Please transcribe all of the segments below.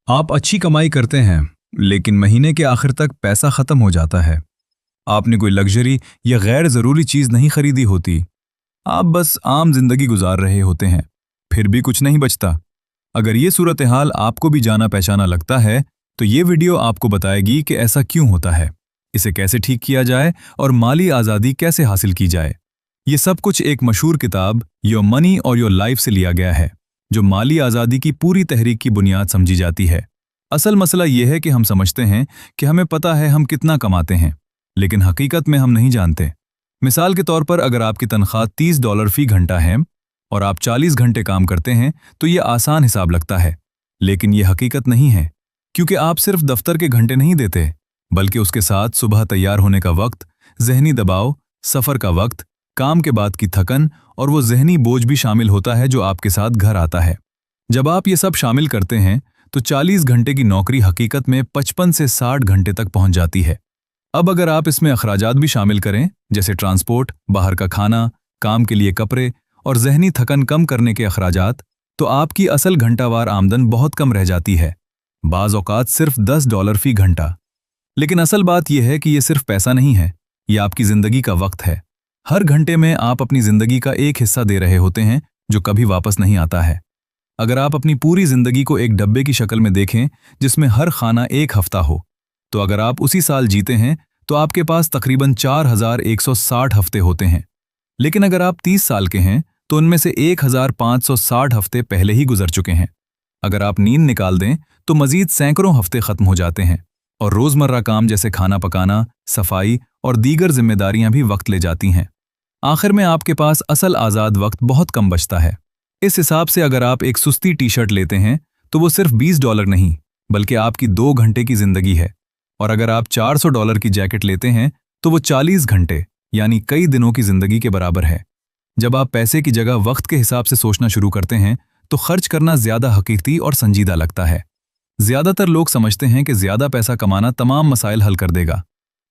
आप अच्छी कमाई करते हैं, लेकिन महीने के आखिर तक पैसा खत्म हो जाता है। आपने कोई लग्जरी या गैर ज़रूरी चीज़ नहीं खरीदी होती। आप बस आम जिंदगी गुजार रहे होते हैं, फिर भी कुछ नहीं बचता। अगर ये सूरत हाल आपको भी जाना पहचाना लगता है, तो ये वीडियो आपको बताएगी कि ऐसा क्यों होता है, इसे कैसे ठीक किया जाए और माली आज़ादी कैसे हासिल की जाए। ये सब कुछ एक मशहूर किताब योर मनी और योर लाइफ से लिया गया है, जो माली आज़ादी की पूरी तहरीक की बुनियाद समझी जाती है। असल मसला यह है कि हम समझते हैं कि हमें पता है हम कितना कमाते हैं, लेकिन हकीकत में हम नहीं जानते। मिसाल के तौर पर अगर आपकी तनख्वाह $30 फी घंटा है और आप 40 घंटे काम करते हैं, तो ये आसान हिसाब लगता है, लेकिन ये हकीकत नहीं है, क्योंकि आप सिर्फ दफ्तर के घंटे नहीं देते, बल्कि उसके साथ सुबह तैयार होने का वक्त, जहनी दबाव, सफ़र का वक्त, काम के बाद की थकन और वो जहनी बोझ भी शामिल होता है जो आपके साथ घर आता है। जब आप ये सब शामिल करते हैं तो 40 घंटे की नौकरी हकीकत में 55 से 60 घंटे तक पहुंच जाती है। अब अगर आप इसमें अखराजात भी शामिल करें, जैसे ट्रांसपोर्ट, बाहर का खाना, काम के लिए कपड़े और जहनी थकन कम करने के अखराजात, तो आपकी असल घंटावार आमदन बहुत कम रह जाती है, बाज़ औक़ात सिर्फ $10 फी घंटा। लेकिन असल बात यह है कि ये सिर्फ पैसा नहीं है, ये आपकी ज़िंदगी का वक्त है। हर घंटे में आप अपनी ज़िंदगी का एक हिस्सा दे रहे होते हैं जो कभी वापस नहीं आता है। अगर आप अपनी पूरी ज़िंदगी को एक डब्बे की शक्ल में देखें जिसमें हर खाना एक हफ्ता हो, तो अगर आप उसी साल जीते हैं तो आपके पास तकरीबन 4160 हफ्ते होते हैं। लेकिन अगर आप 30 साल के हैं तो उनमें से 1560 हफ्ते पहले ही गुजर चुके हैं। अगर आप नींद निकाल दें तो मज़ीद सैकड़ों हफ्ते ख़त्म हो जाते हैं, और रोज़मर्रा काम जैसे खाना पकाना, सफाई और दीगर जिम्मेदारियां भी वक्त ले जाती हैं। आखिर में आपके पास असल आज़ाद वक्त बहुत कम बचता है। इस हिसाब से अगर आप एक सुस्ती टी शर्ट लेते हैं तो वो सिर्फ $20 नहीं, बल्कि आपकी 2 घंटे की ज़िंदगी है। और अगर आप $400 की जैकेट लेते हैं तो वो 40 घंटे यानी कई दिनों की ज़िंदगी के बराबर है। जब आप पैसे की जगह वक्त के हिसाब से सोचना शुरू करते हैं तो खर्च करना ज़्यादा हकीकती और संजीदा लगता है। ज़्यादातर लोग समझते हैं कि ज़्यादा पैसा कमाना तमाम मसाइल हल कर देगा,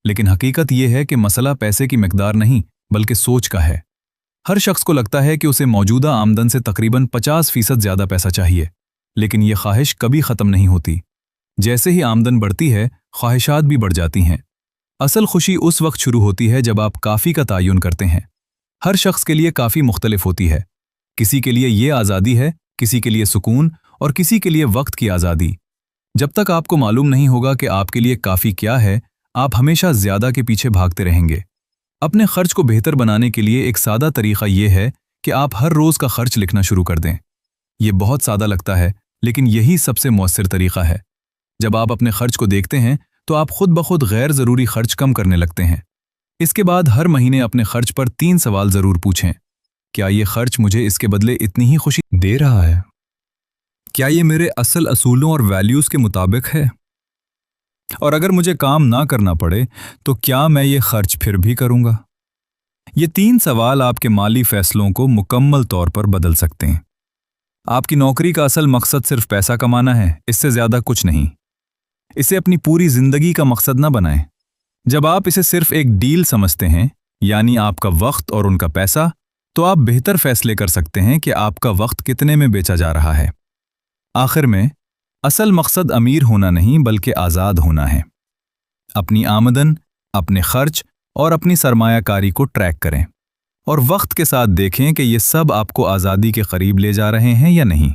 लेकिन हकीकत यह है कि मसला पैसे की मिकदार नहीं बल्कि सोच का है। हर शख्स को लगता है कि उसे मौजूदा आमदन से तकरीबन 50% ज़्यादा पैसा चाहिए, लेकिन यह ख्वाहिश कभी ख़त्म नहीं होती। जैसे ही आमदन बढ़ती है, ख्वाहिशात भी बढ़ जाती हैं। असल खुशी उस वक्त शुरू होती है जब आप काफ़ी का तयन करते हैं। हर शख्स के लिए काफ़ी मुख्तलिफ होती है। किसी के लिए ये आज़ादी है, किसी के लिए सुकून और किसी के लिए वक्त की आज़ादी। जब तक आपको मालूम नहीं होगा कि आपके लिए काफ़ी क्या है, आप हमेशा ज़्यादा के पीछे भागते रहेंगे। अपने खर्च को बेहतर बनाने के लिए एक सादा तरीक़ा यह है कि आप हर रोज़ का खर्च लिखना शुरू कर दें। यह बहुत सादा लगता है, लेकिन यही सबसे मौसर तरीक़ा है। जब आप अपने खर्च को देखते हैं तो आप खुद ब खुद गैर ज़रूरी खर्च कम करने लगते हैं। इसके बाद हर महीने अपने खर्च पर 3 सवाल ज़रूर पूछें। क्या ये खर्च मुझे इसके बदले इतनी ही खुशी दे रहा है? क्या ये मेरे असल असूलों और वैल्यूज़ के मुताबिक है? और अगर मुझे काम ना करना पड़े तो क्या मैं ये खर्च फिर भी करूँगा? ये 3 सवाल आपके माली फ़ैसलों को मुकम्मल तौर पर बदल सकते हैं। आपकी नौकरी का असल मकसद सिर्फ पैसा कमाना है, इससे ज़्यादा कुछ नहीं। इसे अपनी पूरी ज़िंदगी का मकसद ना बनाएं। जब आप इसे सिर्फ एक डील समझते हैं, यानी आपका वक्त और उनका पैसा, तो आप बेहतर फ़ैसले कर सकते हैं कि आपका वक्त कितने में बेचा जा रहा है। आखिर में असल मकसद अमीर होना नहीं बल्कि आज़ाद होना है। अपनी आमदन, अपने खर्च और अपनी सरमायाकारी को ट्रैक करें और वक्त के साथ देखें कि ये सब आपको आज़ादी के करीब ले जा रहे हैं या नहीं।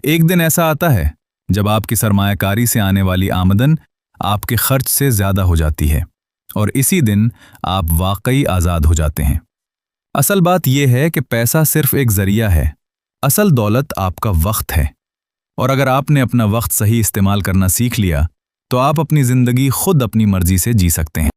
एक दिन ऐसा आता है जब आपकी सरमायाकारी से आने वाली आमदन आपके खर्च से ज़्यादा हो जाती है, और इसी दिन आप वाकई आज़ाद हो जाते हैं। असल बात यह है कि पैसा सिर्फ एक ज़रिया है, असल दौलत आपका वक्त है। और अगर आपने अपना वक्त सही इस्तेमाल करना सीख लिया तो आप अपनी ज़िंदगी खुद अपनी मर्जी से जी सकते हैं।